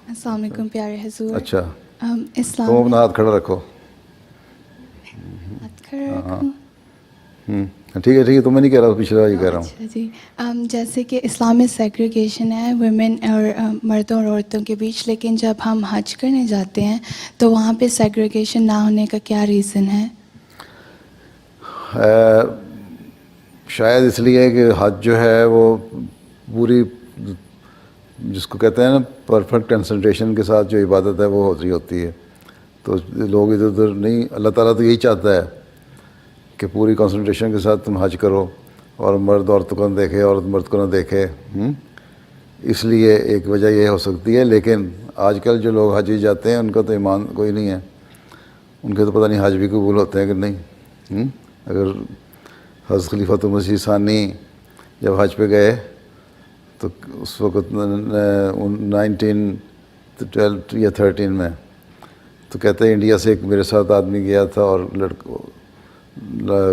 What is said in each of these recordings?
السلام علیکم پیارے حضور. اچھا اسلام تم اپنا ہاتھ کھڑا رکھو. ہاتھ کھڑا رکھوں. ٹھیک ہے تو میں نہیں کہہ رہا ہوں, پچھلا یہ کہہ رہا ہوں. اچھا جی. جیسے کہ اسلام میں سیگریگیشن ہے ویمن اور مردوں اور عورتوں کے بیچ, لیکن جب ہم حج کرنے جاتے ہیں تو وہاں پہ سیگریگیشن نہ ہونے کا کیا ریزن ہے؟ شاید اس لیے کہ حج جو ہے وہ پوری جس کو کہتے ہیں نا پرفیکٹ کنسنٹریشن کے ساتھ جو عبادت ہے وہ ہوتی ہے. تو لوگ ادھر ادھر نہیں, اللہ تعالیٰ تو یہی چاہتا ہے کہ پوری کنسنٹریشن کے ساتھ تم حج کرو, اور مرد عورتوں کو نہ دیکھے, عورت مرد کو نہ دیکھے. اس لیے ایک وجہ یہ ہو سکتی ہے. لیکن آج کل جو لوگ حج جاتے ہیں ان کا تو ایمان کوئی نہیں ہے, ان کے تو پتہ نہیں حج بھی قبول ہوتے ہیں کہ نہیں. اگر حضرت خلیفۃ المسیح ثانی جب حج پہ گئے تو اس وقت 1912 یا 13 میں, تو کہتے ہیں انڈیا سے ایک میرے ساتھ آدمی گیا تھا, اور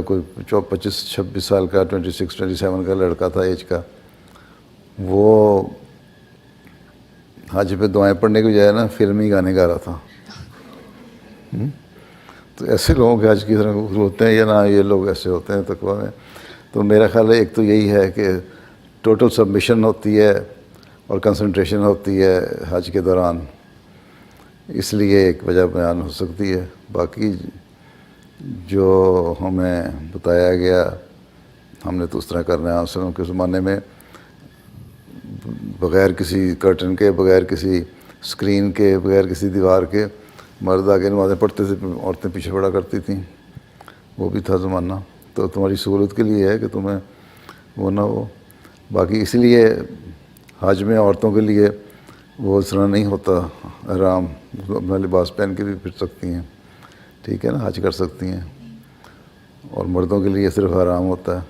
کوئی 25-26 سال کا 26-27 کا لڑکا تھا ایج کا. وہ حج پہ دعائیں پڑھنے کی بجائے نا فلمی گانے گا رہا تھا. تو ایسے لوگوں کے حج کی طرح ہوتے ہیں یا نہ, یہ لوگ ایسے ہوتے ہیں تقویٰ میں. تو میرا خیال ہے ایک تو یہی ہے کہ ٹوٹل سبمیشن ہوتی ہے اور کنسنٹریشن ہوتی ہے حج کے دوران, اس لیے ایک وجہ بیان ہو سکتی ہے. باقی جو ہمیں بتایا گیا ہم نے تو اس طرح کرنا ہے. عاصموں کے زمانے میں بغیر کسی کرٹن کے, بغیر کسی اسکرین کے, بغیر کسی دیوار کے مرد آگے نمازیں پڑھتے تھے, عورتیں پیچھے پڑا کرتی تھیں. وہ بھی تھا زمانہ. تو تمہاری سہولت کے لیے ہے کہ تمہیں وہ نہ ہو. باقی اس لیے حج میں عورتوں کے لیے وہ اس طرح نہیں ہوتا احرام, اپنا لباس پہن کے بھی پھر سکتی ہیں, ٹھیک ہے نا, حج کر سکتی ہیں. اور مردوں کے لیے صرف احرام ہوتا ہے.